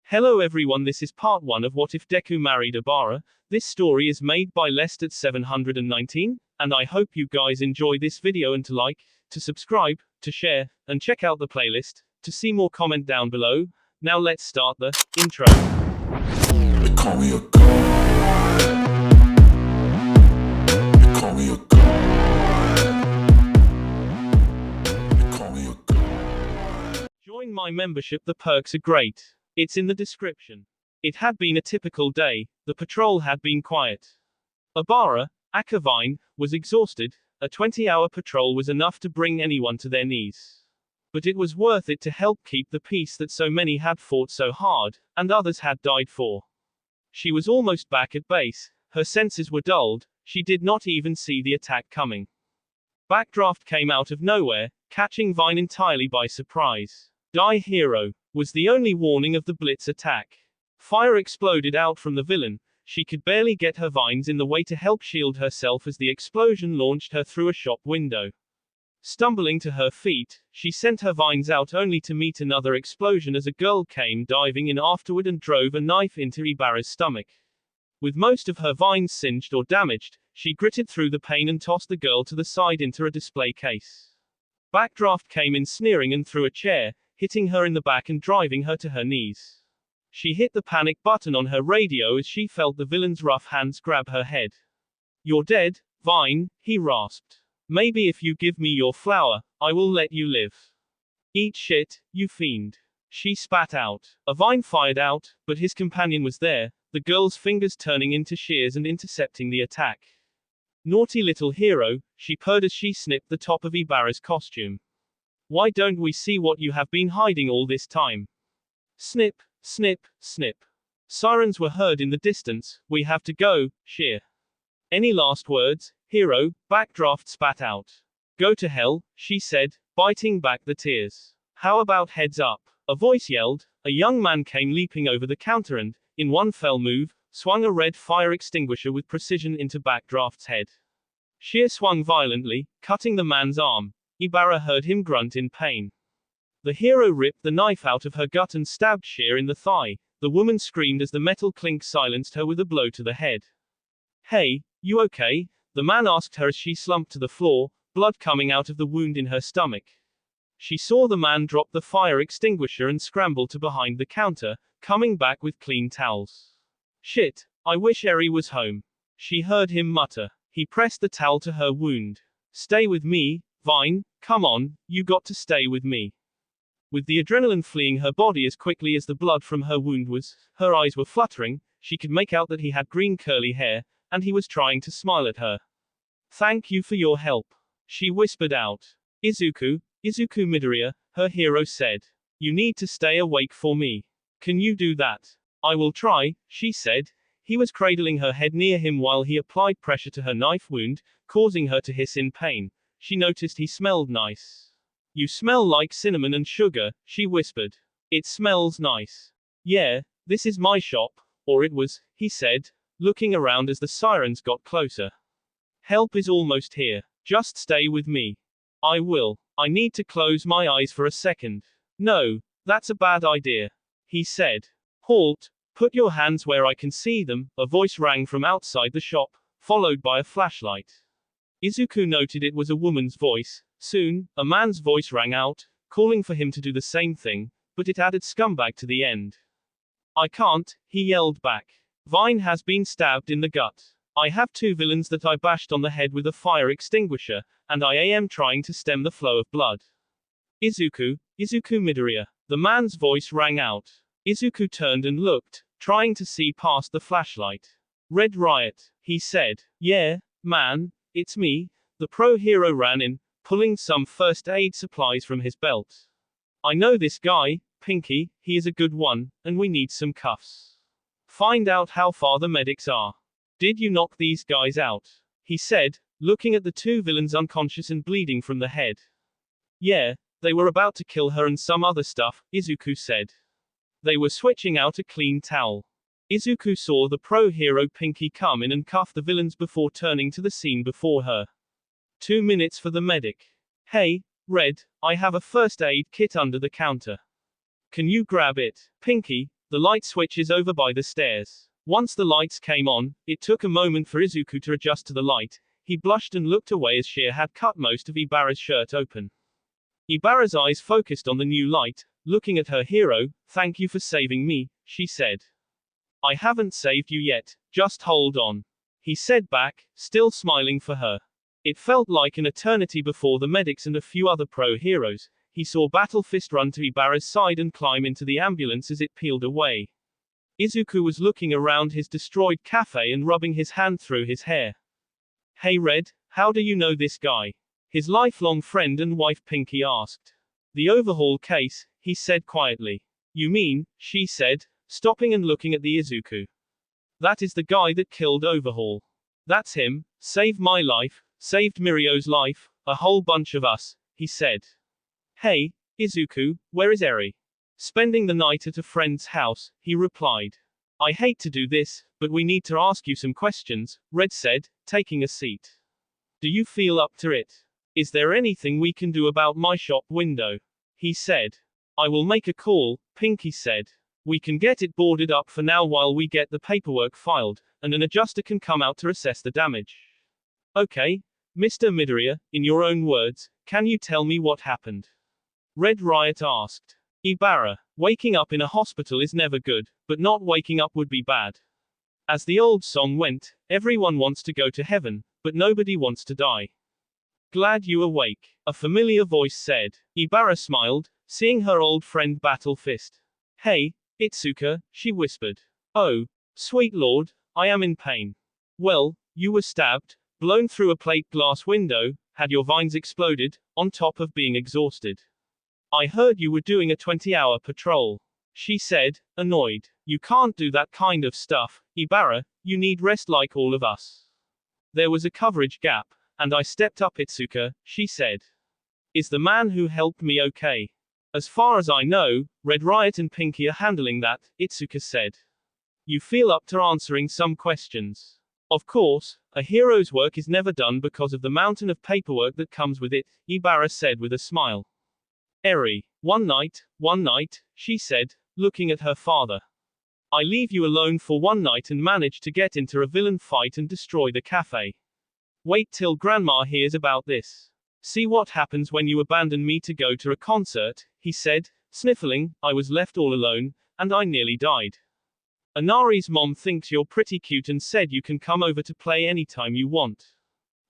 Hello everyone, this is part 1 of What If Deku Married Ibara. This story is made by Lestat 719, and I hope you guys enjoy this video and to like, to subscribe, to share, and check out the playlist, to see more comment down below. Now let's start the intro. They call me a god. They call me a god. They call me a god. Join my membership, the perks are great. It's in the description. It had been a typical day, the patrol had been quiet. Ibara, aka Vine, was exhausted. A 20-hour patrol was enough to bring anyone to their knees. But it was worth it to help keep the peace that so many had fought so hard, and others had died for. She was almost back at base, her senses were dulled, she did not even see the attack coming. Backdraft came out of nowhere, catching Vine entirely by surprise. Die hero was the only warning of the blitz attack. Fire exploded out from the villain. She could barely get her vines in the way to help shield herself as the explosion launched her through a shop window. Stumbling to her feet, she sent her vines out only to meet another explosion as a girl came diving in afterward and drove a knife into Ibara's stomach. With most of her vines singed or damaged, she gritted through the pain and tossed the girl to the side into a display case. Backdraft came in sneering and threw a chair, hitting her in the back and driving her to her knees. She hit the panic button on her radio as she felt the villain's rough hands grab her head. "You're dead, Vine," he rasped. "Maybe if you give me your flower, I will let you live." "Eat shit, you fiend," she spat out. A vine fired out, but his companion was there, the girl's fingers turning into shears and intercepting the attack. "Naughty little hero," she purred as she snipped the top of Ibara's costume. "Why don't we see what you have been hiding all this time?" Snip, snip, snip. Sirens were heard in the distance. "We have to go, Sheer." "Any last words, hero?" Backdraft spat out. "Go to hell," she said, biting back the tears. "How about heads up?" A voice yelled. A young man came leaping over the counter and, in one fell move, swung a red fire extinguisher with precision into Backdraft's head. Sheer swung violently, cutting the man's arm. Ibara heard him grunt in pain. The hero ripped the knife out of her gut and stabbed Sheer in the thigh. The woman screamed as the metal clink silenced her with a blow to the head. "Hey, you okay?" the man asked her as she slumped to the floor, blood coming out of the wound in her stomach. She saw the man drop the fire extinguisher and scramble to behind the counter, coming back with clean towels. "Shit, I wish Eri was home," she heard him mutter. He pressed the towel to her wound. "Stay with me, Vine, come on, you got to stay with me." With the adrenaline fleeing her body as quickly as the blood from her wound was, her eyes were fluttering, she could make out that he had green curly hair, and he was trying to smile at her. "Thank you for your help," she whispered out. Izuku Midoriya," her hero said. "You need to stay awake for me. Can you do that?" "I will try," she said. He was cradling her head near him while he applied pressure to her knife wound, causing her to hiss in pain. She noticed he smelled nice. "You smell like cinnamon and sugar," she whispered. "It smells nice." "Yeah, this is my shop, or it was," he said, looking around as the sirens got closer. "Help is almost here. Just stay with me." "I will. I need to close my eyes for a second." "No, that's a bad idea," he said. "Halt, put your hands where I can see them," a voice rang from outside the shop, followed by a flashlight. Izuku noted it was a woman's voice. Soon, a man's voice rang out, calling for him to do the same thing, but it added scumbag to the end. "I can't," he yelled back. "Vine has been stabbed in the gut. I have two villains that I bashed on the head with a fire extinguisher, and I am trying to stem the flow of blood." Izuku Midoriya," the man's voice rang out. Izuku turned and looked, trying to see past the flashlight. "Red Riot," he said. "Yeah, man, it's me." The pro hero ran in, pulling some first aid supplies from his belt. "I know this guy, Pinky, he is a good one, and we need some cuffs. Find out how far the medics are." "Did you knock these guys out?" he said, looking at the two villains unconscious and bleeding from the head. "Yeah, they were about to kill her and some other stuff," Izuku said. "They were switching out a clean towel." Izuku saw the pro hero Pinky come in and cuff the villains before turning to the scene before her. 2 minutes for the medic. "Hey, Red, I have a first aid kit under the counter. Can you grab it?" Pinky, The light switch is over by the stairs. Once the lights came on, it took a moment for Izuku to adjust to the light. He blushed and looked away as Sheer had cut most of Ibara's shirt open. Ibara's eyes focused on the new light, looking at her hero. Thank you for saving me, she said. I haven't saved you yet, just hold on. He said back, still smiling for her. It felt like an eternity before the medics and a few other pro-heroes. He saw Battle Fist run to Ibara's side and climb into the ambulance as it peeled away. Izuku was looking around his destroyed cafe and rubbing his hand through his hair. Hey Red, how do you know this guy? His lifelong friend and wife Pinky asked. The overhaul case, he said quietly. You mean, she said, stopping and looking at the Izuku. That is the guy that killed Overhaul. That's him, saved my life, saved Mirio's life, a whole bunch of us, he said. Hey, Izuku, where is Eri? Spending the night at a friend's house, he replied. I hate to do this, but we need to ask you some questions, Red said, taking a seat. Do you feel up to it? Is there anything we can do about my shop window? He said. I will make a call, Pinky said. We can get it boarded up for now while we get the paperwork filed, and an adjuster can come out to assess the damage. Okay, Mr. Midoriya, in your own words, can you tell me what happened? Red Riot asked. Ibara, waking up in a hospital is never good, but not waking up would be bad. As the old song went, everyone wants to go to heaven, but nobody wants to die. Glad you awake, a familiar voice said. Ibara smiled, seeing her old friend Battle Fist. Hey, Itsuka, she whispered. Oh, sweet lord, I am in pain. Well, you were stabbed, blown through a plate glass window, had your vines exploded, on top of being exhausted. I heard you were doing a 20-hour patrol. She said, annoyed. You can't do that kind of stuff, Ibara, you need rest like all of us. There was a coverage gap, and I stepped up Itsuka, she said. Is the man who helped me okay? As far as I know, Red Riot and Pinky are handling that, Itsuka said. You feel up to answering some questions. Of course, a hero's work is never done because of the mountain of paperwork that comes with it, Ibara said with a smile. Eri, one night, she said, looking at her father. I leave you alone for one night and manage to get into a villain fight and destroy the cafe. Wait till Grandma hears about this. See what happens when you abandon me to go to a concert, he said, sniffling. I was left all alone, and I nearly died. Anari's mom thinks you're pretty cute and said you can come over to play anytime you want.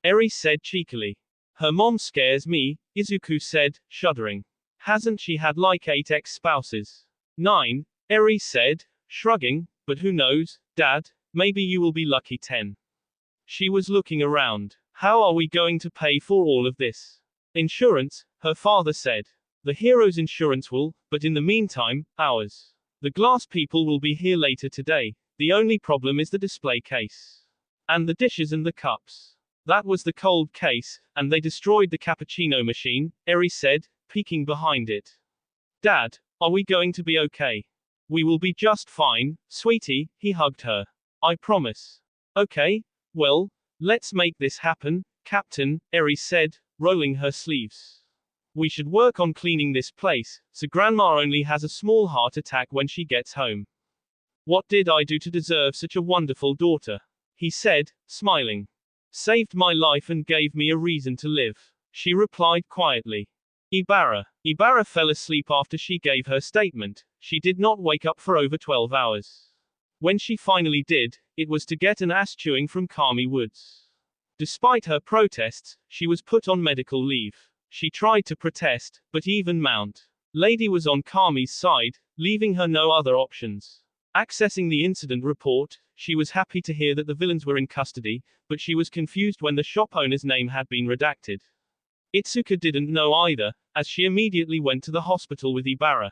Eri said cheekily. Her mom scares me, Izuku said, shuddering. Hasn't she had like 8 ex-spouses? 9, Eri said, shrugging, but who knows, Dad, maybe you will be lucky 10. She was looking around. How are we going to pay for all of this? Insurance, her father said. The hero's insurance will, but in the meantime, ours. The glass people will be here later today. The only problem is the display case. And the dishes and the cups. That was the cold case, and they destroyed the cappuccino machine, Eri said, peeking behind it. Dad, are we going to be okay? We will be just fine, sweetie, he hugged her. I promise. Okay, well, let's make this happen, Captain, Eri said, rolling her sleeves. We should work on cleaning this place, so Grandma only has a small heart attack when she gets home. What did I do to deserve such a wonderful daughter? He said, smiling. Saved my life and gave me a reason to live, she replied quietly. Ibara fell asleep after she gave her statement. She did not wake up for over 12 hours. When she finally did, it was to get an ass chewing from Kami Woods. Despite her protests, she was put on medical leave. She tried to protest, but even Mount Lady was on Kami's side, leaving her no other options. Accessing the incident report, she was happy to hear that the villains were in custody, but she was confused when the shop owner's name had been redacted. Itsuka didn't know either, as she immediately went to the hospital with Ibara.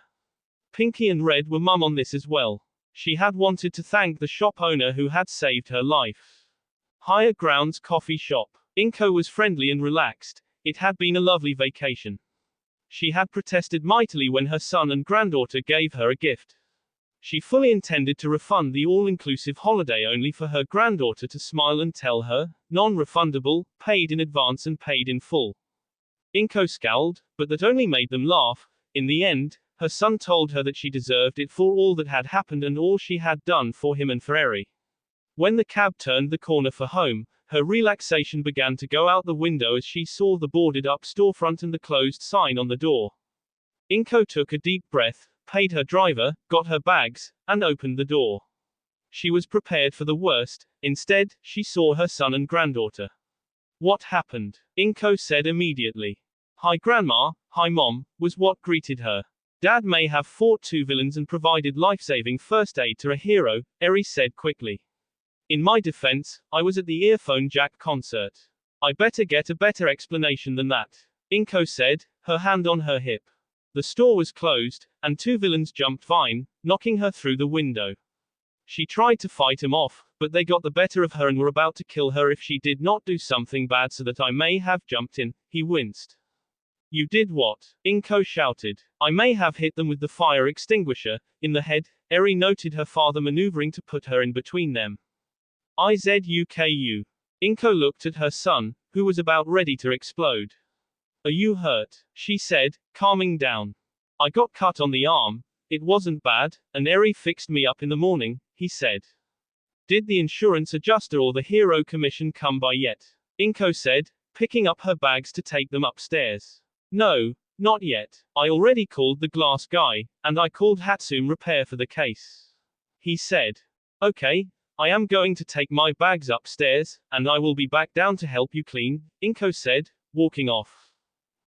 Pinky and Red were mum on this as well. She had wanted to thank the shop owner who had saved her life. Higher Grounds Coffee Shop. Inko was friendly and relaxed. It had been a lovely vacation. She had protested mightily when her son and granddaughter gave her a gift. She fully intended to refund the all-inclusive holiday only for her granddaughter to smile and tell her, non-refundable, paid in advance and paid in full. Inko scowled, but that only made them laugh. In the end, Her son told her that she deserved it for all that had happened and all she had done for him and for Eri. When the cab turned the corner for home, her relaxation began to go out the window as she saw the boarded-up storefront and the closed sign on the door. Inko took a deep breath, paid her driver, got her bags, and opened the door. She was prepared for the worst. Instead, she saw her son and granddaughter. What happened? Inko said immediately. Hi grandma, hi mom, was what greeted her. Dad may have fought two villains and provided life-saving first aid to a hero, Eri said quickly. In my defense, I was at the Earphone Jack concert. I better get a better explanation than that, Inko said, her hand on her hip. The store was closed, and two villains jumped Vine, knocking her through the window. She tried to fight him off, but they got the better of her and were about to kill her if she did not do something bad, so that I may have jumped in, he winced. You did what? Inko shouted. I may have hit them with the fire extinguisher, in the head, Eri noted her father maneuvering to put her in between them. IZUKU. Inko looked at her son, who was about ready to explode. Are you hurt? She said, calming down. I got cut on the arm. It wasn't bad, and Eri fixed me up in the morning, he said. Did the insurance adjuster or the hero commission come by yet? Inko said, picking up her bags to take them upstairs. No, not yet. I already called the glass guy, and I called Hatsum Repair for the case. He said. Okay, I am going to take my bags upstairs, and I will be back down to help you clean, Inko said, walking off.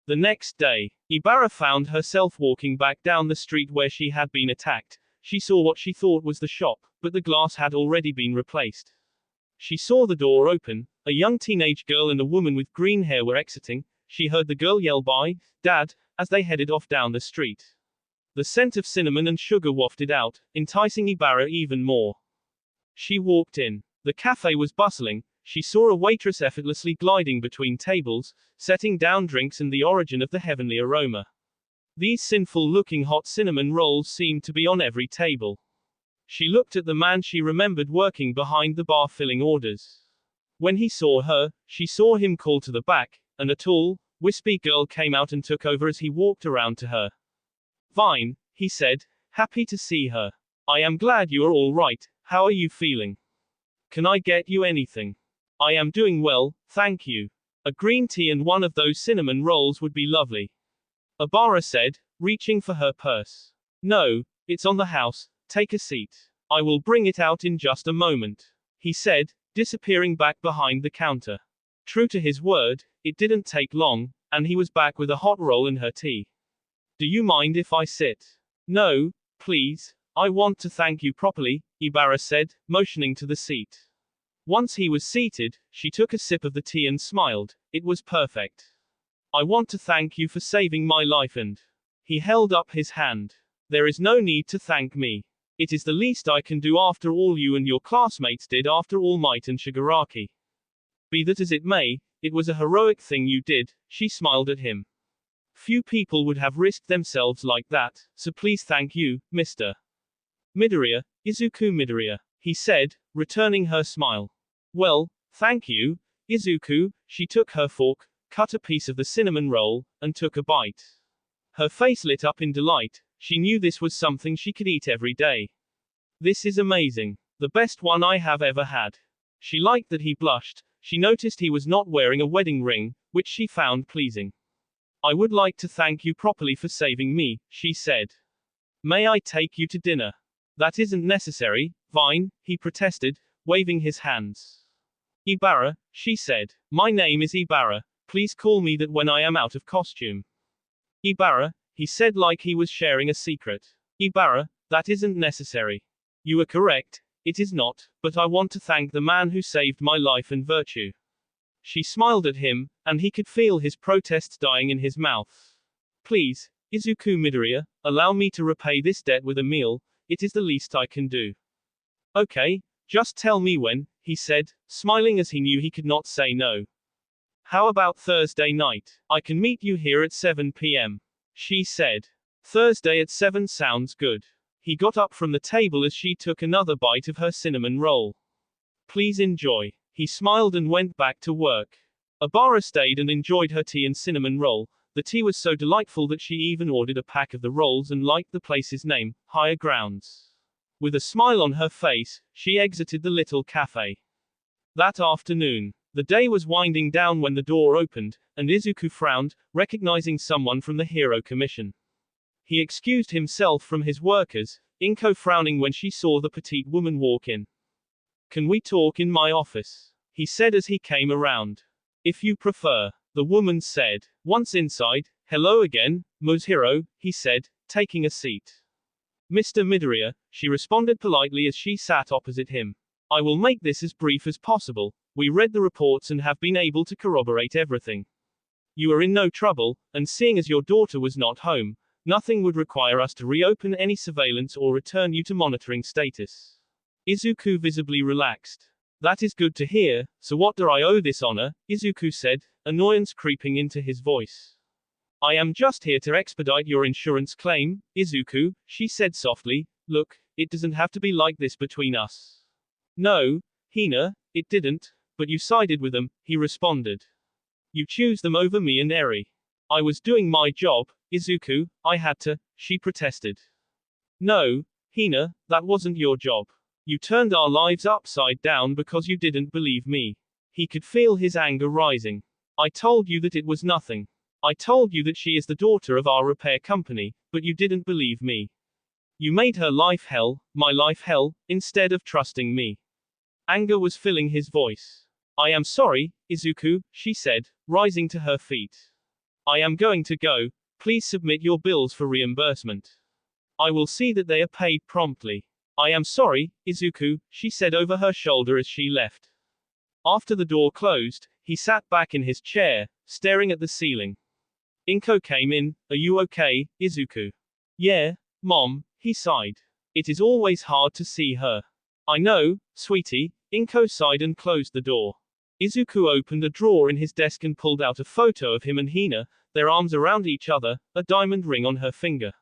The next day, Ibara found herself walking back down the street where she had been attacked. She saw what she thought was the shop, but the glass had already been replaced. She saw the door open, a young teenage girl and a woman with green hair were exiting. She heard the girl yell "Bye, Dad," as they headed off down the street. The scent of cinnamon and sugar wafted out, enticing Ibara even more. She walked in. The cafe was bustling. She saw a waitress effortlessly gliding between tables, setting down drinks and the origin of the heavenly aroma. These sinful-looking hot cinnamon rolls seemed to be on every table. She looked at the man she remembered working behind the bar filling orders. When he saw her, she saw him call to the back, and a tall, wispy girl came out and took over as he walked around to her. Vine, he said, happy to see her. I am glad you are all right. How are you feeling? Can I get you anything? I am doing well, thank you. A green tea and one of those cinnamon rolls would be lovely. Ibara said, reaching for her purse. No, it's on the house, take a seat. I will bring it out in just a moment, he said, disappearing back behind the counter. True to his word, it didn't take long, and he was back with a hot roll and her tea. Do you mind if I sit? No, please, I want to thank you properly, Ibara said, motioning to the seat. Once he was seated, she took a sip of the tea and smiled. It was perfect. I want to thank you for saving my life and... He held up his hand. There is no need to thank me. It is the least I can do after all you and your classmates did after All Might and Shigaraki. Be that as it may, it was a heroic thing you did, she smiled at him. Few people would have risked themselves like that, so please thank you, Mr. Midoriya, Izuku Midoriya, he said, returning her smile. Well, thank you, Izuku. She took her fork, cut a piece of the cinnamon roll, and took a bite. Her face lit up in delight. She knew this was something she could eat every day. This is amazing. The best one I have ever had. She liked that he blushed. She noticed he was not wearing a wedding ring, which she found pleasing. I would like to thank you properly for saving me, she said. May I take you to dinner? That isn't necessary, Vine, he protested, waving his hands. Ibara, she said. My name is Ibara. Please call me that when I am out of costume. Ibara, he said like he was sharing a secret. Ibara, that isn't necessary. You are correct, it is not, but I want to thank the man who saved my life and virtue. She smiled at him, and he could feel his protests dying in his mouth. Please, Izuku Midoriya, allow me to repay this debt with a meal. It is the least I can do. Okay, just tell me when, he said, smiling as he knew he could not say no. How about Thursday night? I can meet you here at 7 p.m. She said. Thursday at 7 sounds good. He got up from the table as she took another bite of her cinnamon roll. Please enjoy. He smiled and went back to work. Ibara stayed and enjoyed her tea and cinnamon roll. The tea was so delightful that she even ordered a pack of the rolls and liked the place's name, Higher Grounds. With a smile on her face, she exited the little cafe. That afternoon, the day was winding down when the door opened, and Izuku frowned, recognizing someone from the Hero Commission. He excused himself from his workers, Inko frowning when she saw the petite woman walk in. "Can we talk in my office?" he said as he came around. "If you prefer," the woman said. Once inside, "Hello again, Moshiro," he said, taking a seat. "Mr. Midoriya," she responded politely as she sat opposite him. "I will make this as brief as possible. We read the reports and have been able to corroborate everything. You are in no trouble, and seeing as your daughter was not home, nothing would require us to reopen any surveillance or return you to monitoring status." Izuku visibly relaxed. "That is good to hear, so what do I owe this honor?" Izuku said, annoyance creeping into his voice. "I am just here to expedite your insurance claim, Izuku," she said softly. "Look, it doesn't have to be like this between us." "No, Hina, it didn't, but you sided with them," he responded. "You choose them over me and Eri." "I was doing my job, Izuku, I had to," she protested. "No, Hina, that wasn't your job. You turned our lives upside down because you didn't believe me." He could feel his anger rising. "I told you that it was nothing. I told you that she is the daughter of our repair company, but you didn't believe me. You made her life hell, my life hell, instead of trusting me." Anger was filling his voice. "I am sorry, Izuku," she said, rising to her feet. "I am going to go. Please submit your bills for reimbursement. I will see that they are paid promptly." "I am sorry, Izuku," she said over her shoulder as she left. After the door closed, he sat back in his chair, staring at the ceiling. Inko came in. "Are you okay, Izuku?" "Yeah, Mom," he sighed. "It is always hard to see her." "I know, sweetie," Inko sighed and closed the door. Izuku opened a drawer in his desk and pulled out a photo of him and Hina, their arms around each other, a diamond ring on her finger.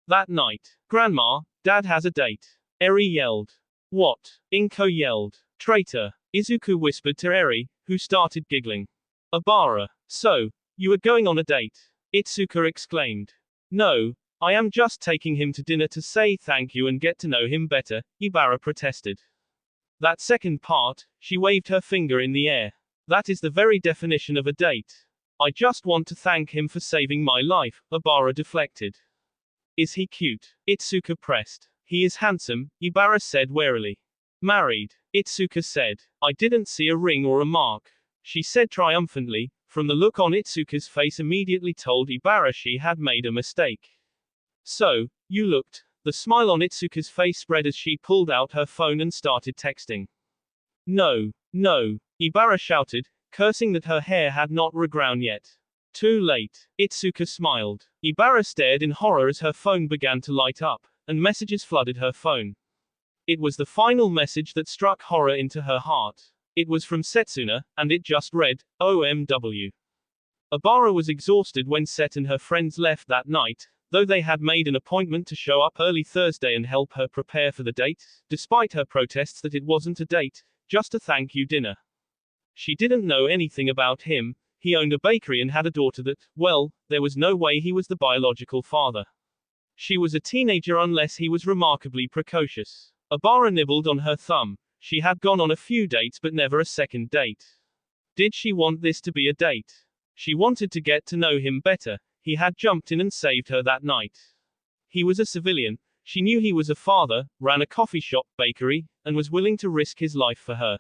That night, "Grandma, Dad has a date," Eri yelled. "What?" Inko yelled. "Traitor," Izuku whispered to Eri, who started giggling. "Ibara. So, you are going on a date?" Itsuka exclaimed. "No, I am just taking him to dinner to say thank you and get to know him better," Ibara protested. "That second part," she waved her finger in the air. "That is the very definition of a date. I just want to thank him for saving my life," Ibara deflected. "Is he cute?" Itsuka pressed. "He is handsome," Ibara said warily. "Married," Itsuka said. "I didn't see a ring or a mark," she said triumphantly. From the look on Itsuka's face immediately told Ibara she had made a mistake. "So, you looked." The smile on Itsuka's face spread as she pulled out her phone and started texting. "No, no," Ibara shouted, cursing that her hair had not regrown yet. "Too late." Itsuka smiled. Ibara stared in horror as her phone began to light up, and messages flooded her phone. It was the final message that struck horror into her heart. It was from Setsuna, and it just read, "OMW." Ibara was exhausted when Set and her friends left that night, though they had made an appointment to show up early Thursday and help her prepare for the date, despite her protests that it wasn't a date, just a thank you dinner. She didn't know anything about him. He owned a bakery and had a daughter that, well, there was no way he was the biological father. She was a teenager unless he was remarkably precocious. Ibara nibbled on her thumb. She had gone on a few dates but never a second date. Did she want this to be a date? She wanted to get to know him better. He had jumped in and saved her that night. He was a civilian. She knew he was a father, ran a coffee shop, bakery, and was willing to risk his life for her.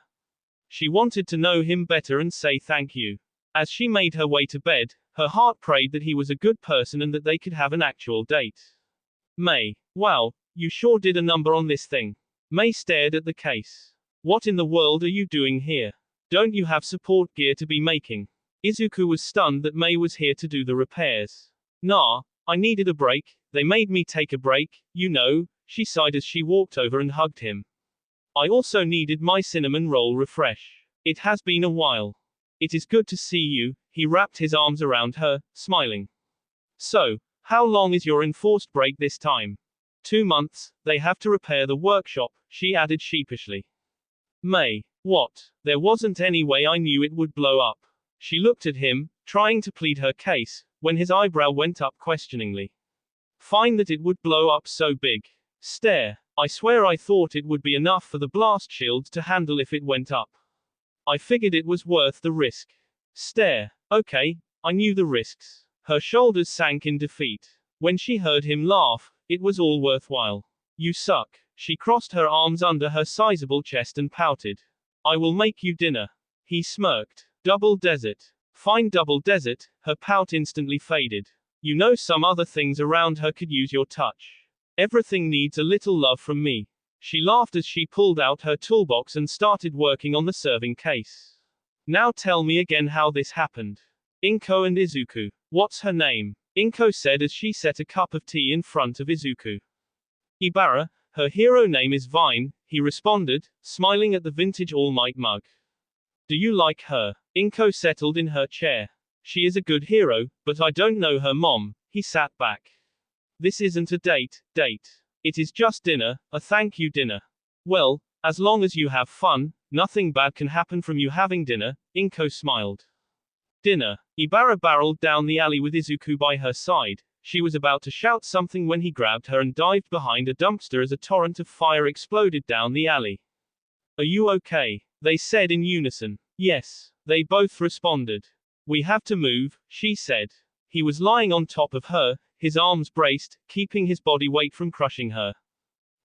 She wanted to know him better and say thank you. As she made her way to bed, her heart prayed that he was a good person and that they could have an actual date. "May. Wow, you sure did a number on this thing." May stared at the case. "What in the world are you doing here? Don't you have support gear to be making?" Izuku was stunned that May was here to do the repairs. "Nah, I needed a break. They made me take a break, you know," she sighed as she walked over and hugged him. "I also needed my cinnamon roll refresh. It has been a while." "It is good to see you," he wrapped his arms around her, smiling. "So, how long is your enforced break this time?" 2 months, they have to repair the workshop, she added sheepishly. "May. What? There wasn't any way I knew it would blow up." She looked at him, trying to plead her case, when his eyebrow went up questioningly. Fine that it would blow up so big. Stare. I swear I thought it would be enough for the blast shield to handle if it went up. I figured it was worth the risk. Stare. Okay, I knew the risks. Her shoulders sank in defeat. When she heard him laugh, it was all worthwhile. You suck. She crossed her arms under her sizable chest and pouted. I will make you dinner. He smirked. Double desert. Fine double desert. Her pout instantly faded. You know some other things around her could use your touch. Everything needs a little love from me. She laughed as she pulled out her toolbox and started working on the serving case. Now tell me again how this happened. Inko and Izuku. What's her name? Inko said as she set a cup of tea in front of Izuku. Ibara, her hero name is Vine, he responded, smiling at the vintage All Might mug. Do you like her? Inko settled in her chair. She is a good hero, but I don't know her mom. He sat back. This isn't a date. It is just dinner, a thank you dinner. Well, as long as you have fun, nothing bad can happen from you having dinner, Inko smiled. Dinner. Ibara barreled down the alley with Izuku by her side. She was about to shout something when he grabbed her and dived behind a dumpster as a torrent of fire exploded down the alley. Are you okay? They said in unison. Yes, they both responded. We have to move, she said. He was lying on top of her, his arms braced, keeping his body weight from crushing her.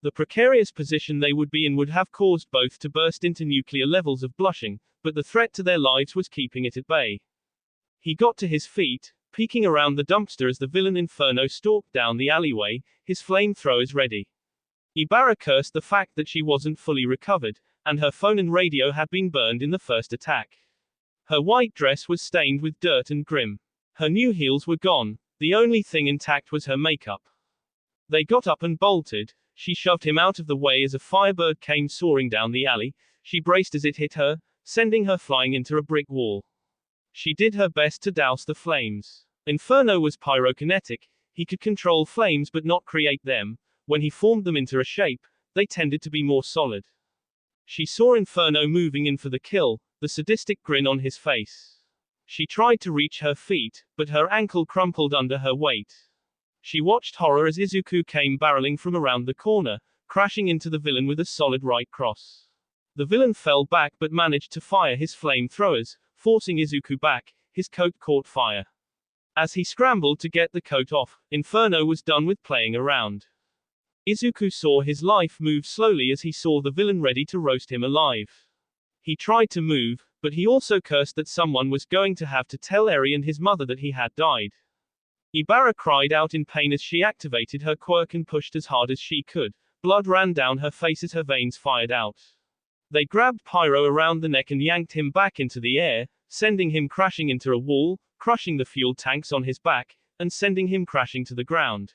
The precarious position they would be in would have caused both to burst into nuclear levels of blushing, but the threat to their lives was keeping it at bay. He got to his feet, peeking around the dumpster as the villain Inferno stalked down the alleyway, his flamethrowers ready. Ibara cursed the fact that she wasn't fully recovered, and her phone and radio had been burned in the first attack. Her white dress was stained with dirt and grim. Her new heels were gone. The only thing intact was her makeup. They got up and bolted. She shoved him out of the way as a firebird came soaring down the alley. She braced as it hit her, sending her flying into a brick wall. She did her best to douse the flames. Inferno was pyrokinetic. He could control flames but not create them. When he formed them into a shape, they tended to be more solid. She saw Inferno moving in for the kill, the sadistic grin on his face. She tried to reach her feet, but her ankle crumpled under her weight. She watched horror as Izuku came barreling from around the corner, crashing into the villain with a solid right cross. The villain fell back but managed to fire his flamethrowers, forcing Izuku back. His coat caught fire. As he scrambled to get the coat off, Inferno was done with playing around. Izuku saw his life move slowly as he saw the villain ready to roast him alive. He tried to move, but he also cursed that someone was going to have to tell Eri and his mother that he had died. Ibara cried out in pain as she activated her quirk and pushed as hard as she could. Blood ran down her face as her veins fired out. They grabbed Pyro around the neck and yanked him back into the air, sending him crashing into a wall, crushing the fuel tanks on his back, and sending him crashing to the ground.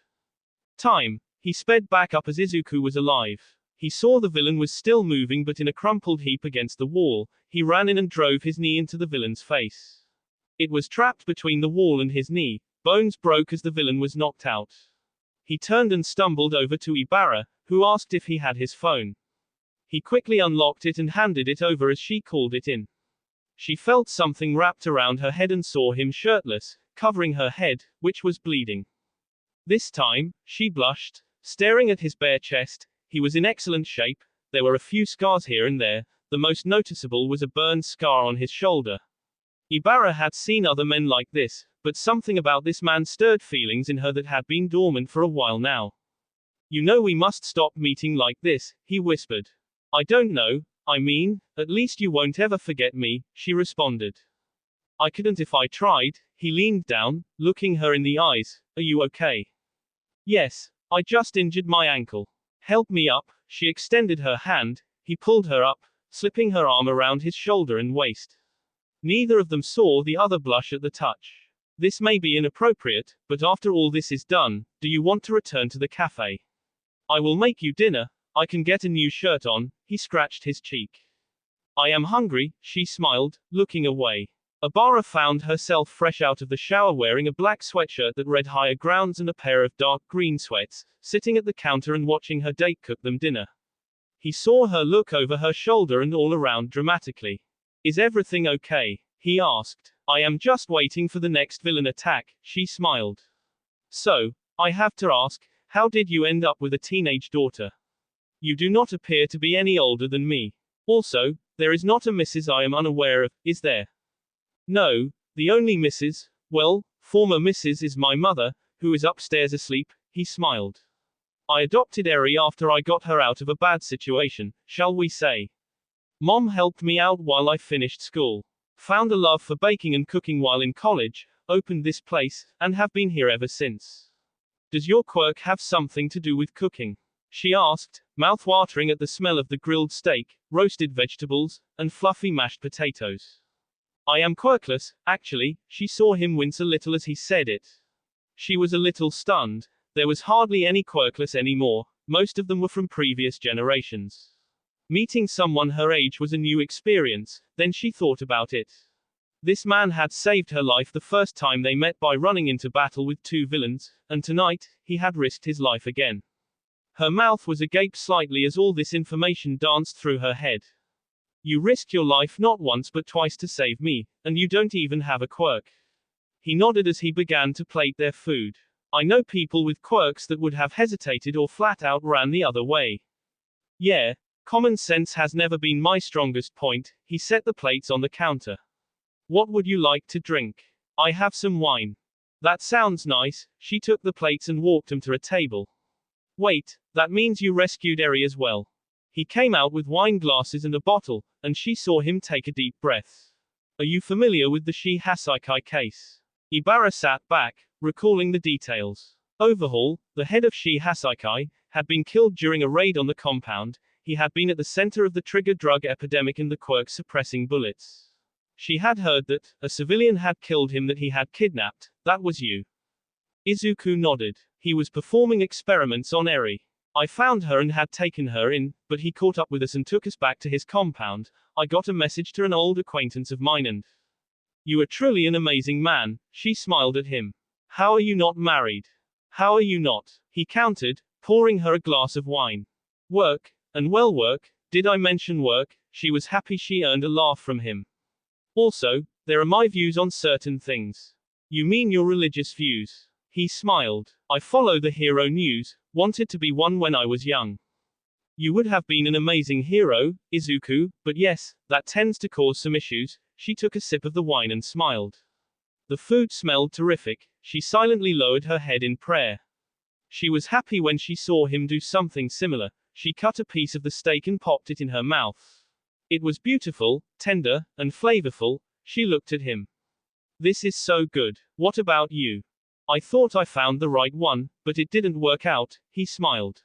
Time. He sped back up as Izuku was alive. He saw the villain was still moving but in a crumpled heap against the wall. He ran in and drove his knee into the villain's face. It was trapped between the wall and his knee. Bones broke as the villain was knocked out. He turned and stumbled over to Ibara, who asked if he had his phone. He quickly unlocked it and handed it over as she called it in. She felt something wrapped around her head and saw him shirtless, covering her head, which was bleeding. This time, she blushed, staring at his bare chest. He was in excellent shape. There were a few scars here and there. The most noticeable was a burned scar on his shoulder. Ibara had seen other men like this, but something about this man stirred feelings in her that had been dormant for a while now. You know we must stop meeting like this, he whispered. I don't know, I mean, at least you won't ever forget me, she responded. I couldn't if I tried. He leaned down, looking her in the eyes. Are you okay? Yes, I just injured my ankle. Help me up. She extended her hand. He pulled her up, slipping her arm around his shoulder and waist. Neither of them saw the other blush at the touch. This may be inappropriate, but after all this is done, do you want to return to the cafe? I will make you dinner. I can get a new shirt on. He scratched his cheek. I am hungry, she smiled, looking away. Ibara found herself fresh out of the shower wearing a black sweatshirt that read higher grounds and a pair of dark green sweats, sitting at the counter and watching her date cook them dinner. He saw her look over her shoulder and all around dramatically. Is everything okay? He asked. I am just waiting for the next villain attack, she smiled. So, I have to ask, how did you end up with a teenage daughter? You do not appear to be any older than me. Also, there is not a Mrs. I am unaware of, is there? No, the only Mrs., well, former Mrs. is my mother, who is upstairs asleep, he smiled. I adopted Eri after I got her out of a bad situation, shall we say. Mom helped me out while I finished school. Found a love for baking and cooking while in college, opened this place, and have been here ever since. Does your quirk have something to do with cooking? She asked, mouth-watering at the smell of the grilled steak, roasted vegetables, and fluffy mashed potatoes. I am quirkless, actually. She saw him wince a little as he said it. She was a little stunned. There was hardly any quirkless anymore, most of them were from previous generations. Meeting someone her age was a new experience, then she thought about it. This man had saved her life the first time they met by running into battle with two villains, and tonight, he had risked his life again. Her mouth was agape slightly as all this information danced through her head. You risked your life not once but twice to save me, and you don't even have a quirk. He nodded as he began to plate their food. I know people with quirks that would have hesitated or flat out ran the other way. Yeah, common sense has never been my strongest point. He set the plates on the counter. What would you like to drink? I have some wine. That sounds nice. She took the plates and walked them to a table. Wait, that means you rescued Eri as well. He came out with wine glasses and a bottle, and she saw him take a deep breath. Are you familiar with the Shi Hasaikai case? Ibara sat back, recalling the details. Overhaul, the head of Shi Hasaikai, had been killed during a raid on the compound. He had been at the center of the trigger drug epidemic and the quirk suppressing bullets. She had heard that a civilian had killed him that he had kidnapped. That was you. Izuku nodded. He was performing experiments on Eri. I found her and had taken her in, but he caught up with us and took us back to his compound. I got a message to an old acquaintance of mine and... You are truly an amazing man, she smiled at him. How are you not married? How are you not? He countered, pouring her a glass of wine. Work, and well work, did I mention work? She was happy she earned a laugh from him. Also, there are my views on certain things. You mean your religious views? He smiled. I follow the hero news, wanted to be one when I was young. You would have been an amazing hero, Izuku, but yes, that tends to cause some issues. She took a sip of the wine and smiled. The food smelled terrific. She silently lowered her head in prayer. She was happy when she saw him do something similar. She cut a piece of the steak and popped it in her mouth. It was beautiful, tender, and flavorful. She looked at him. This is so good. What about you? I thought I found the right one, but it didn't work out, he smiled.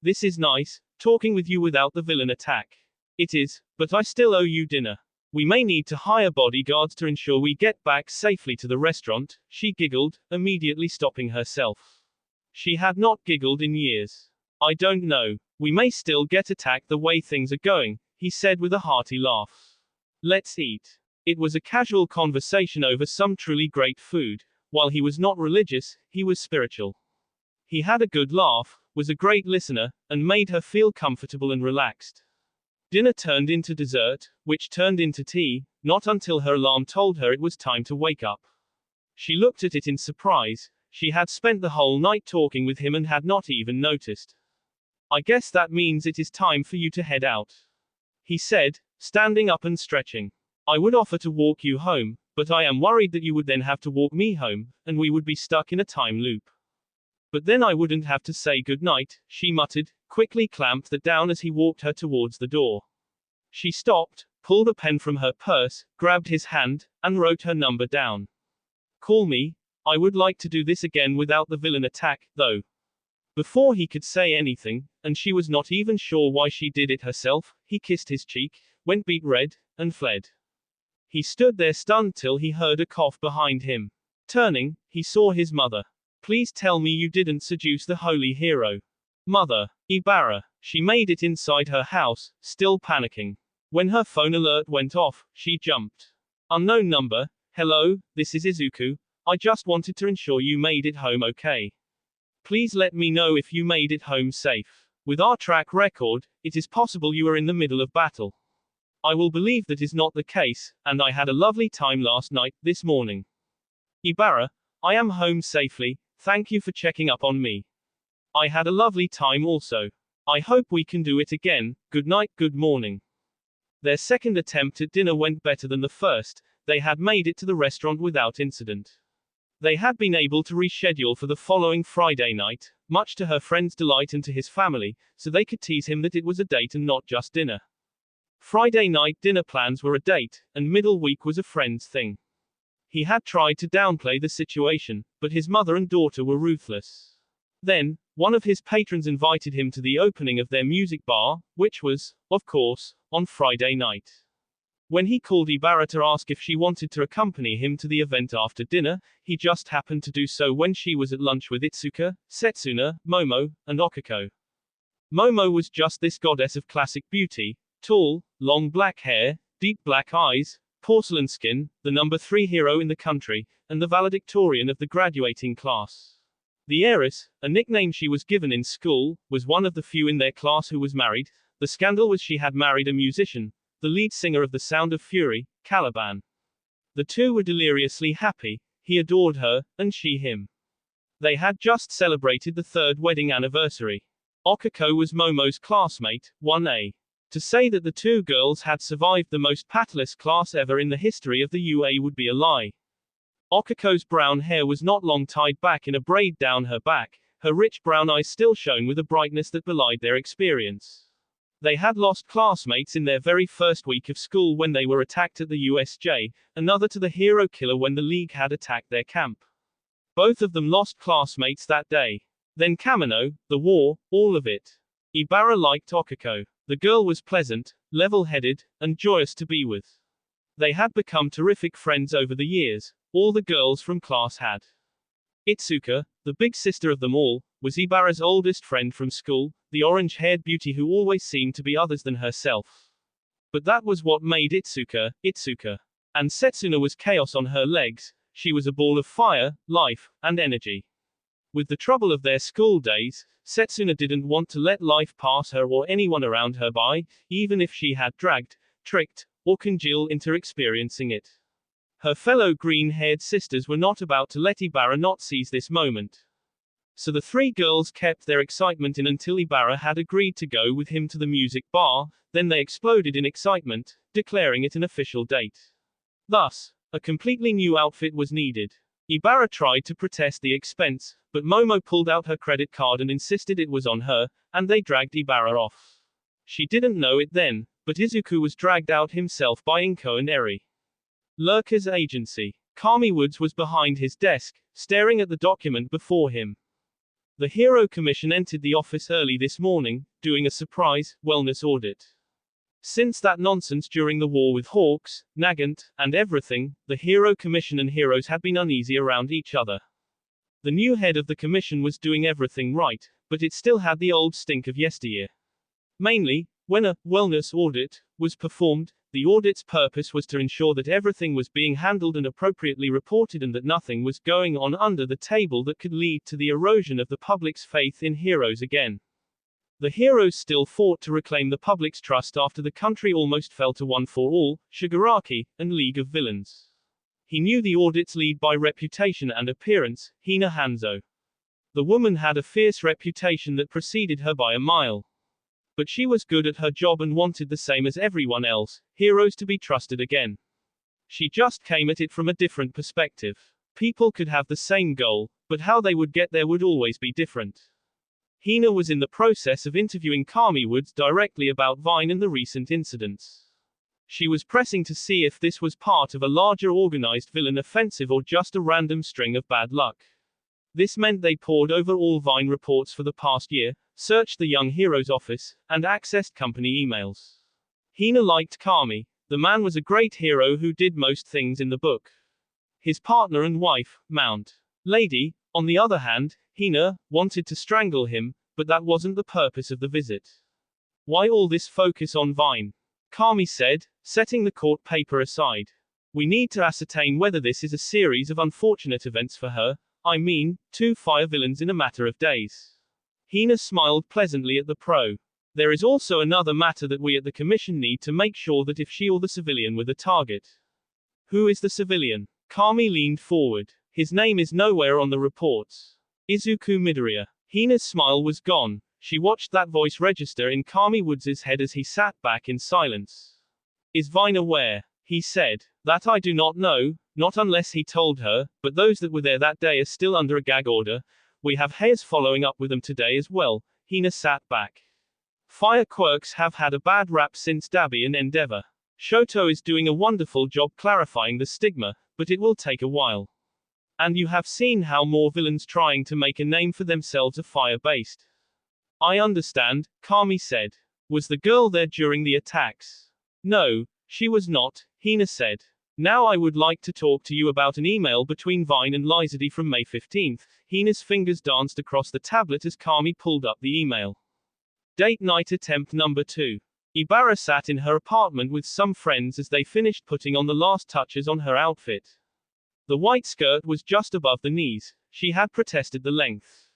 This is nice, talking with you without the villain attack. It is, but I still owe you dinner. We may need to hire bodyguards to ensure we get back safely to the restaurant, she giggled, immediately stopping herself. She had not giggled in years. I don't know. We may still get attacked the way things are going, he said with a hearty laugh. Let's eat. It was a casual conversation over some truly great food. While he was not religious, he was spiritual. He had a good laugh, was a great listener, and made her feel comfortable and relaxed. Dinner turned into dessert, which turned into tea, not until her alarm told her it was time to wake up. She looked at it in surprise. She had spent the whole night talking with him and had not even noticed. I guess that means it is time for you to head out, he said, standing up and stretching. I would offer to walk you home, but I am worried that you would then have to walk me home, and we would be stuck in a time loop. But then I wouldn't have to say goodnight, she muttered, quickly clamped that down as he walked her towards the door. She stopped, pulled a pen from her purse, grabbed his hand, and wrote her number down. Call me. I would like to do this again without the villain attack, though. Before he could say anything, and she was not even sure why she did it herself, he kissed his cheek, went beet red, and fled. He stood there stunned till he heard a cough behind him. Turning, he saw his mother. Please tell me you didn't seduce the holy hero. Mother, Ibara. She made it inside her house, still panicking. When her phone alert went off, she jumped. Unknown number. Hello, this is Izuku. I just wanted to ensure you made it home okay. Please let me know if you made it home safe. With our track record, it is possible you are in the middle of battle. I will believe that is not the case, and I had a lovely time last night, this morning. Ibara, I am home safely, thank you for checking up on me. I had a lovely time also. I hope we can do it again, good night, good morning. Their second attempt at dinner went better than the first, they had made it to the restaurant without incident. They had been able to reschedule for the following Friday night, much to her friend's delight and to his family, so they could tease him that it was a date and not just dinner. Friday night dinner plans were a date, and middle week was a friend's thing. He had tried to downplay the situation, but his mother and daughter were ruthless. Then, one of his patrons invited him to the opening of their music bar, which was, of course, on Friday night. When he called Ibara to ask if she wanted to accompany him to the event after dinner, he just happened to do so when she was at lunch with Itsuka, Setsuna, Momo, and Okiko. Momo was just this goddess of classic beauty, tall, long black hair, deep black eyes, porcelain skin, the number 3 hero in the country, and the valedictorian of the graduating class. The heiress, a nickname she was given in school, was one of the few in their class who was married. The scandal was she had married a musician, the lead singer of The Sound of Fury, Caliban. The two were deliriously happy, he adored her, and she him. They had just celebrated the 3rd wedding anniversary. Okiko was Momo's classmate, 1A. To say that the two girls had survived the most patless class ever in the history of the UA would be a lie. Okiko's brown hair was not long tied back in a braid down her back, her rich brown eyes still shone with a brightness that belied their experience. They had lost classmates in their very first week of school when they were attacked at the USJ, another to the hero killer when the League had attacked their camp. Both of them lost classmates that day. Then Kamino, the war, all of it. Ibara liked Okiko. The girl was pleasant, level-headed, and joyous to be with. They had become terrific friends over the years, all the girls from class had. Itsuka, the big sister of them all, was Ibara's oldest friend from school, the orange-haired beauty who always seemed to be others than herself. But that was what made Itsuka, Itsuka. And Setsuna was chaos on her legs, she was a ball of fire, life, and energy. With the trouble of their school days, Setsuna didn't want to let life pass her or anyone around her by, even if she had dragged, tricked, or congealed into experiencing it. Her fellow green-haired sisters were not about to let Ibara not seize this moment. So the 3 girls kept their excitement in until Ibara had agreed to go with him to the music bar, then they exploded in excitement, declaring it an official date. Thus, a completely new outfit was needed. Ibara tried to protest the expense, but Momo pulled out her credit card and insisted it was on her, and they dragged Ibara off. She didn't know it then, but Izuku was dragged out himself by Inko and Eri. Lurker's agency. Kami Woods was behind his desk, staring at the document before him. The Hero Commission entered the office early this morning, doing a surprise wellness audit. Since that nonsense during the war with Hawks, Nagant, and everything, the Hero Commission and heroes had been uneasy around each other. The new head of the commission was doing everything right, but it still had the old stink of yesteryear. Mainly, when a wellness audit was performed, the audit's purpose was to ensure that everything was being handled and appropriately reported and that nothing was going on under the table that could lead to the erosion of the public's faith in heroes again. The heroes still fought to reclaim the public's trust after the country almost fell to One for All, Shigaraki, and League of Villains. He knew the audit's lead by reputation and appearance, Hina Hanzo. The woman had a fierce reputation that preceded her by a mile. But she was good at her job and wanted the same as everyone else, heroes to be trusted again. She just came at it from a different perspective. People could have the same goal, but how they would get there would always be different. Hina was in the process of interviewing Kami Woods directly about Vine and the recent incidents. She was pressing to see if this was part of a larger organized villain offensive or just a random string of bad luck. This meant they pored over all Vine reports for the past year, searched the Young Heroes office, and accessed company emails. Hina liked Kami. The man was a great hero who did most things in the book. His partner and wife, Mount Lady, on the other hand, Hina, wanted to strangle him, but that wasn't the purpose of the visit. Why all this focus on Vine? Kami said, setting the court paper aside. We need to ascertain whether this is a series of unfortunate events for her, I mean, 2 fire villains in a matter of days. Hina smiled pleasantly at the pro. There is also another matter that we at the commission need to make sure that if she or the civilian were the target. Who is the civilian? Kami leaned forward. His name is nowhere on the reports. Izuku Midoriya. Hina's smile was gone. She watched that voice register in Kami Woods' head as he sat back in silence. Is Vine aware? He said. That I do not know, not unless he told her, but those that were there that day are still under a gag order. We have Hayes following up with them today as well. Hina sat back. Fire quirks have had a bad rap since Dabi and Endeavor. Shoto is doing a wonderful job clarifying the stigma, but it will take a while. And you have seen how more villains trying to make a name for themselves are fire-based. I understand, Kami said. Was the girl there during the attacks? No, she was not, Hina said. Now I would like to talk to you about an email between Vine and Lizardie from May 15th. Hina's fingers danced across the tablet as Kami pulled up the email. Date night attempt number 2. Ibara sat in her apartment with some friends as they finished putting on the last touches on her outfit. The white skirt was just above the knees. She had protested the length.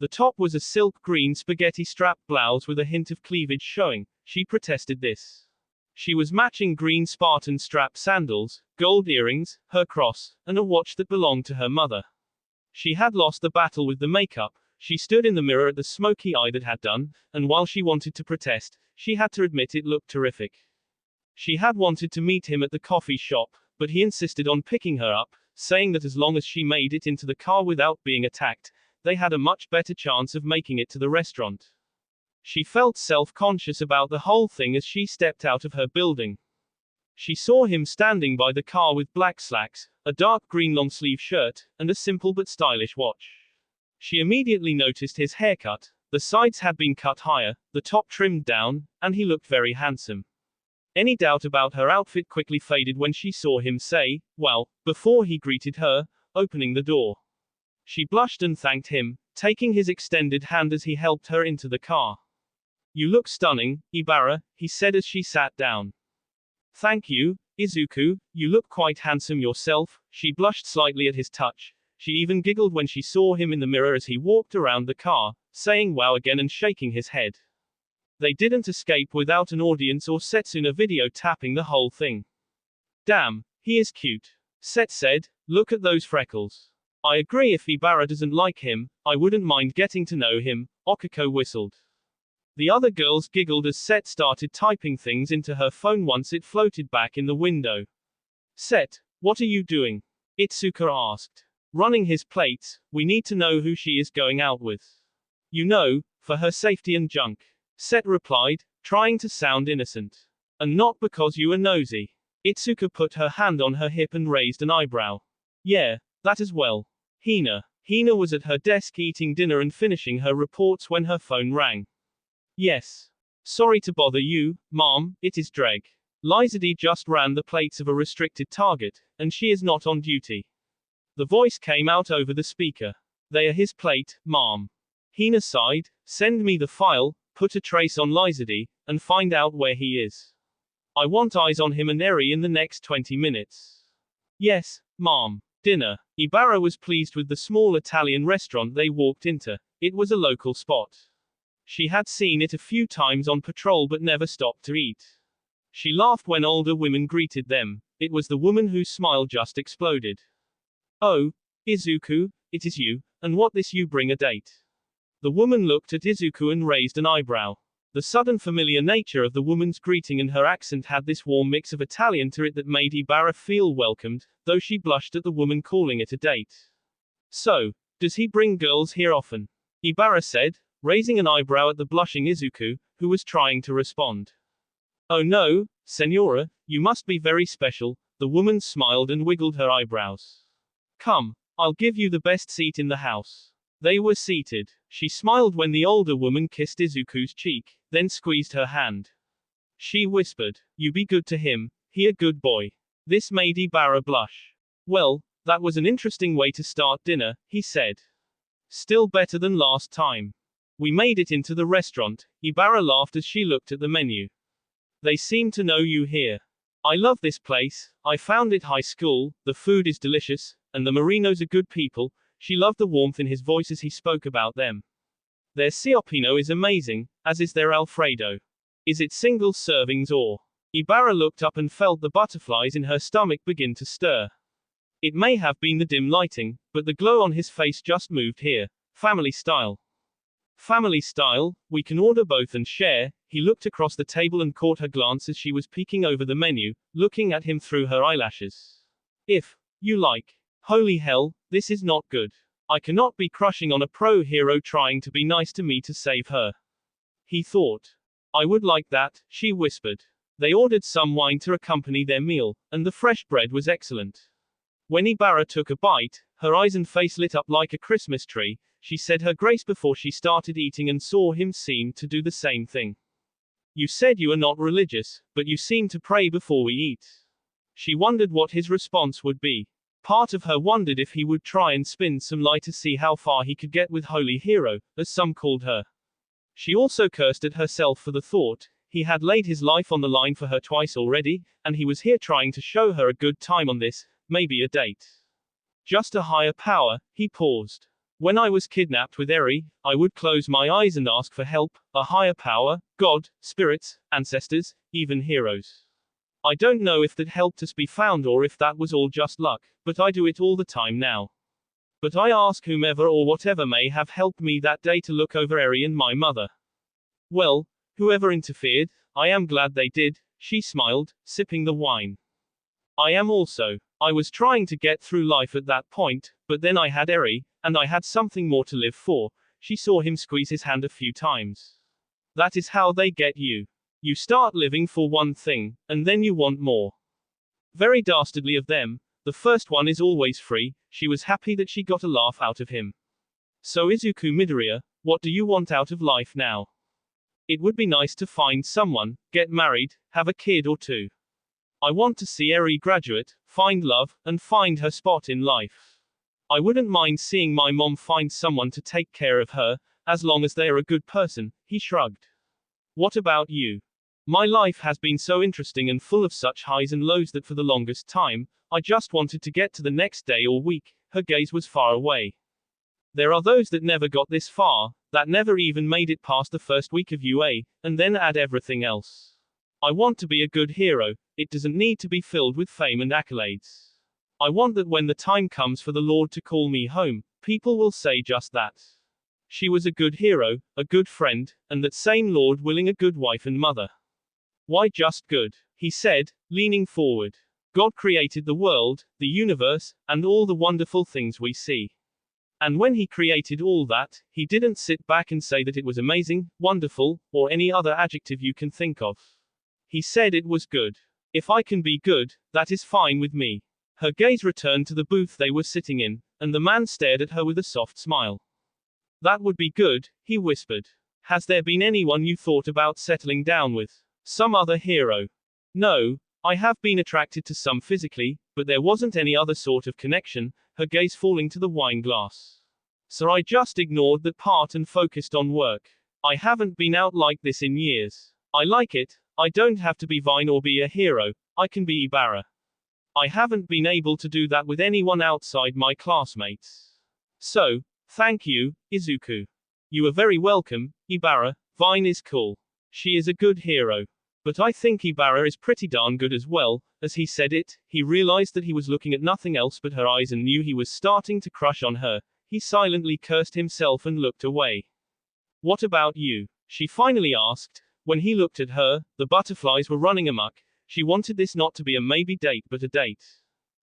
The top was a silk green spaghetti strap blouse with a hint of cleavage showing. She protested this. She was matching green Spartan strap sandals, gold earrings, her cross, and a watch that belonged to her mother. She had lost the battle with the makeup. She stood in the mirror at the smoky eye that had done, and while she wanted to protest, she had to admit it looked terrific. She had wanted to meet him at the coffee shop, but he insisted on picking her up, saying that as long as she made it into the car without being attacked, they had a much better chance of making it to the restaurant. She felt self-conscious about the whole thing as she stepped out of her building. She saw him standing by the car with black slacks, a dark green long-sleeve shirt, and a simple but stylish watch. She immediately noticed his haircut. The sides had been cut higher, the top trimmed down, and he looked very handsome. Any doubt about her outfit quickly faded when she saw him say, "Well," before he greeted her, opening the door. She blushed and thanked him, taking his extended hand as he helped her into the car. "You look stunning, Ibara," he said as she sat down. "Thank you, Izuku, you look quite handsome yourself." She blushed slightly at his touch. She even giggled when she saw him in the mirror as he walked around the car, saying wow again and shaking his head. They didn't escape without an audience or Setsuna video tapping the whole thing. "Damn, he is cute," Set said. "Look at those freckles." "I agree, if Ibara doesn't like him, I wouldn't mind getting to know him," Okiko whistled. The other girls giggled as Set started typing things into her phone once it floated back in the window. "Set, what are you doing?" Itsuka asked. "Running his plates. We need to know who she is going out with. You know, for her safety and junk," Set replied, trying to sound innocent. "And not because you are nosy." Itsuka put her hand on her hip and raised an eyebrow. "Yeah, that as well." Hina was at her desk eating dinner and finishing her reports when her phone rang. "Yes. Sorry to bother you, Mom, it is Dreg. Lizardie just ran the plates of a restricted target, and she is not on duty." The voice came out over the speaker. "They are his plate, Mom." Hina sighed. "Send me the file, put a trace on Lizardie, and find out where he is. I want eyes on him and Eri in the next 20 minutes. "Yes, Mom." Dinner. Ibara was pleased with the small Italian restaurant they walked into. It was a local spot. She had seen it a few times on patrol but never stopped to eat. She laughed when older women greeted them. It was the woman whose smile just exploded. "Oh, Izuku, it is you, and what this you bring a date?" The woman looked at Izuku and raised an eyebrow. The sudden familiar nature of the woman's greeting and her accent had this warm mix of Italian to it that made Ibara feel welcomed, though she blushed at the woman calling it a date. "So, does he bring girls here often?" Ibara said, raising an eyebrow at the blushing Izuku, who was trying to respond. "Oh no, Senora, you must be very special." The woman smiled and wiggled her eyebrows. "Come, I'll give you the best seat in the house." They were seated. She smiled when the older woman kissed Izuku's cheek, then squeezed her hand. She whispered, "You be good to him, he a good boy." This made Ibara blush. "Well, that was an interesting way to start dinner," he said. "Still better than last time." "We made it into the restaurant," Ibara laughed as she looked at the menu. "They seem to know you here. I love this place, I found it high school, the food is delicious, and the Marinos are good people." She loved the warmth in his voice as he spoke about them. "Their Siopino is amazing, as is their Alfredo. Is it single servings or? Ibara looked up and felt the butterflies in her stomach begin to stir. It may have been the dim lighting, but the glow on his face just moved here. Family style. Family style, we can order both and share. He looked across the table and caught her glance as she was peeking over the menu, looking at him through her eyelashes. If you like. Holy hell, this is not good. I cannot be crushing on a pro hero trying to be nice to me to save her. He thought. I would like that, she whispered. They ordered some wine to accompany their meal, and the fresh bread was excellent. When Ibara took a bite, her eyes and face lit up like a Christmas tree. She said her grace before she started eating and saw him seem to do the same thing. You said you are not religious, but you seem to pray before we eat. She wondered what his response would be. Part of her wondered if he would try and spin some lie to see how far he could get with Holy Hero, as some called her. She also cursed at herself for the thought. He had laid his life on the line for her twice already, and he was here trying to show her a good time on this, maybe a date. Just a higher power, he paused. When I was kidnapped with Eri, I would close my eyes and ask for help, a higher power, God, spirits, ancestors, even heroes. I don't know if that helped us be found or if that was all just luck, but I do it all the time now. But I ask whomever or whatever may have helped me that day to look over Eri and my mother. Well, whoever interfered, I am glad they did, she smiled, sipping the wine. I am also. I was trying to get through life at that point, but then I had Eri, and I had something more to live for. She saw him squeeze his hand a few times. That is how they get you. You start living for one thing, and then you want more. Very dastardly of them. The first one is always free. She was happy that she got a laugh out of him. So Izuku Midoriya, what do you want out of life now? It would be nice to find someone, get married, have a kid or two. I want to see Eri graduate, find love, and find her spot in life. I wouldn't mind seeing my mom find someone to take care of her, as long as they are a good person, he shrugged. What about you? My life has been so interesting and full of such highs and lows that for the longest time, I just wanted to get to the next day or week. Her gaze was far away. There are those that never got this far, that never even made it past the first week of UA, and then add everything else. I want to be a good hero. It doesn't need to be filled with fame and accolades. I want that when the time comes for the Lord to call me home, people will say just that. She was a good hero, a good friend, and that same Lord willing a good wife and mother. Why just good? He said, leaning forward. God created the world, the universe, and all the wonderful things we see. And when he created all that, he didn't sit back and say that it was amazing, wonderful, or any other adjective you can think of. He said it was good. If I can be good, that is fine with me. Her gaze returned to the booth they were sitting in, and the man stared at her with a soft smile. That would be good, he whispered. Has there been anyone you thought about settling down with? Some other hero? No, I have been attracted to some physically, but there wasn't any other sort of connection, her gaze falling to the wine glass. So I just ignored that part and focused on work. I haven't been out like this in years. I like it. I don't have to be Vine or be a hero, I can be Ibara. I haven't been able to do that with anyone outside my classmates. So, thank you, Izuku. You are very welcome, Ibara. Vine is cool. She is a good hero. But I think Ibara is pretty darn good as well. As he said it, he realized that he was looking at nothing else but her eyes and knew he was starting to crush on her. He silently cursed himself and looked away. What about you? She finally asked. When he looked at her, the butterflies were running amok. She wanted this not to be a maybe date but a date.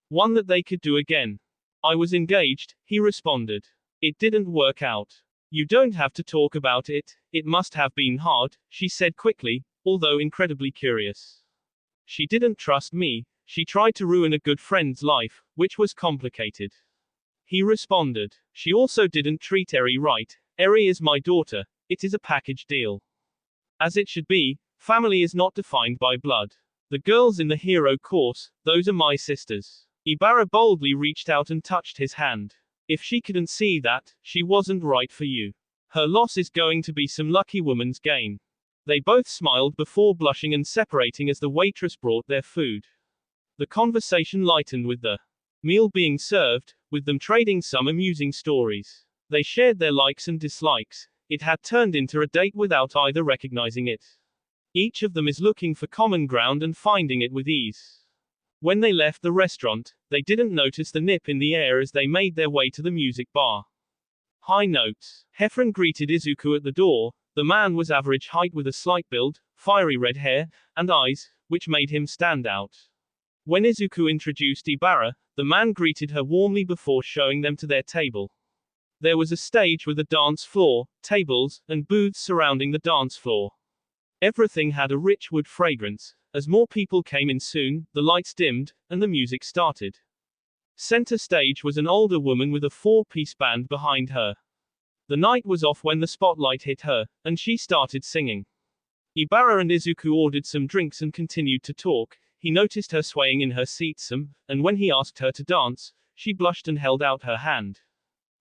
One that they could do again. I was engaged, he responded. It didn't work out. You don't have to talk about it, it must have been hard, she said quickly, although incredibly curious. She didn't trust me, she tried to ruin a good friend's life, which was complicated. He responded. She also didn't treat Eri right. Eri is my daughter, it is a package deal. As it should be, family is not defined by blood. The girls in the hero course, those are my sisters. Ibara boldly reached out and touched his hand. If she couldn't see that, she wasn't right for you. Her loss is going to be some lucky woman's gain. They both smiled before blushing and separating as the waitress brought their food. The conversation lightened with the meal being served, with them trading some amusing stories. They shared their likes and dislikes. It had turned into a date without either recognizing it. Each of them is looking for common ground and finding it with ease. When they left the restaurant, they didn't notice the nip in the air as they made their way to the music bar. High notes. Heffron greeted Izuku at the door. The man was average height with a slight build, fiery red hair, and eyes, which made him stand out. When Izuku introduced Ibara, the man greeted her warmly before showing them to their table. There was a stage with a dance floor, tables, and booths surrounding the dance floor. Everything had a rich wood fragrance. As more people came in soon, the lights dimmed, and the music started. Center stage was an older woman with a four-piece band behind her. The night was off when the spotlight hit her, and she started singing. Ibara and Izuku ordered some drinks and continued to talk. He noticed her swaying in her seat some, and when he asked her to dance, she blushed and held out her hand.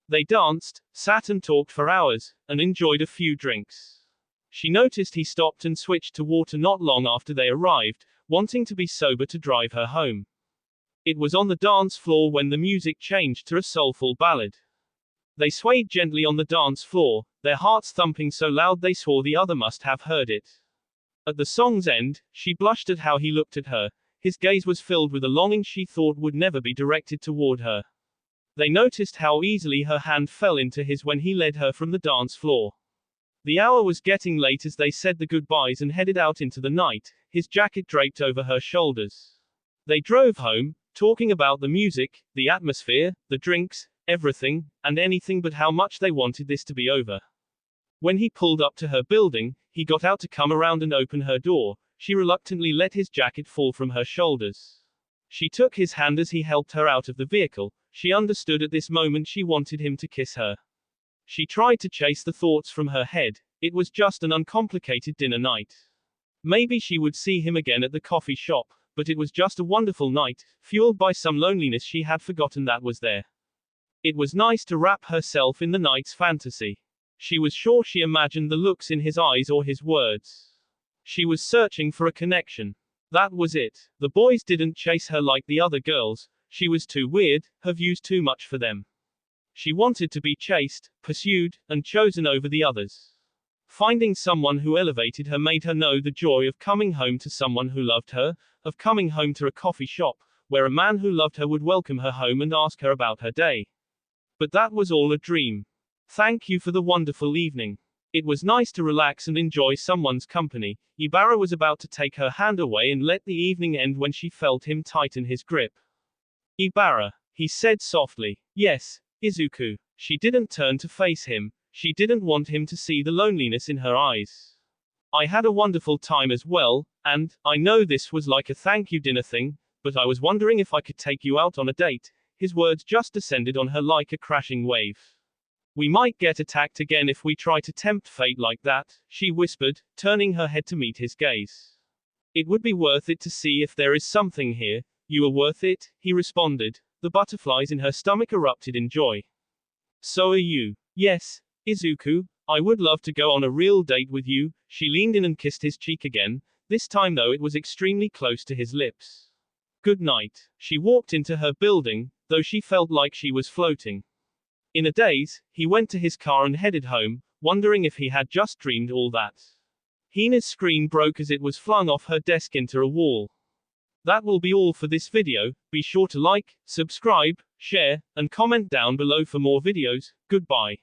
They danced, sat and talked for hours, and enjoyed a few drinks. She noticed he stopped and switched to water not long after they arrived, wanting to be sober to drive her home. It was on the dance floor when the music changed to a soulful ballad. They swayed gently on the dance floor, their hearts thumping so loud they swore the other must have heard it. At the song's end, she blushed at how he looked at her. His gaze was filled with a longing she thought would never be directed toward her. They noticed how easily her hand fell into his when he led her from the dance floor. The hour was getting late as they said the goodbyes and headed out into the night, his jacket draped over her shoulders. They drove home, talking about the music, the atmosphere, the drinks, everything, and anything but how much they wanted this to be over. When he pulled up to her building, he got out to come around and open her door. She reluctantly let his jacket fall from her shoulders. She took his hand as he helped her out of the vehicle. She understood at this moment she wanted him to kiss her. She tried to chase the thoughts from her head. It was just an uncomplicated dinner night. Maybe she would see him again at the coffee shop, but it was just a wonderful night, fueled by some loneliness she had forgotten that was there. It was nice to wrap herself in the night's fantasy. She was sure she imagined the looks in his eyes or his words. She was searching for a connection. That was it. The boys didn't chase her like the other girls. She was too weird, her views too much for them. She wanted to be chased, pursued, and chosen over the others. Finding someone who elevated her made her know the joy of coming home to someone who loved her, of coming home to a coffee shop, where a man who loved her would welcome her home and ask her about her day. But that was all a dream. Thank you for the wonderful evening. It was nice to relax and enjoy someone's company. Ibara was about to take her hand away and let the evening end when she felt him tighten his grip. Ibara, he said softly. Yes, Izuku. She didn't turn to face him. She didn't want him to see the loneliness in her eyes. I had a wonderful time as well, and I know this was like a thank you dinner thing, but I was wondering if I could take you out on a date. His words just descended on her like a crashing wave. We might get attacked again if we try to tempt fate like that, she whispered, turning her head to meet his gaze. It would be worth it to see if there is something here. You are worth it, he responded. The butterflies in her stomach erupted in joy. So are you. Yes, Izuku, I would love to go on a real date with you. She leaned in and kissed his cheek again, this time though it was extremely close to his lips. Good night. She walked into her building, though she felt like she was floating. In a daze, he went to his car and headed home, wondering if he had just dreamed all that. Hina's screen broke as it was flung off her desk into a wall. That will be all for this video. Be sure to like, subscribe, share, and comment down below for more videos. Goodbye.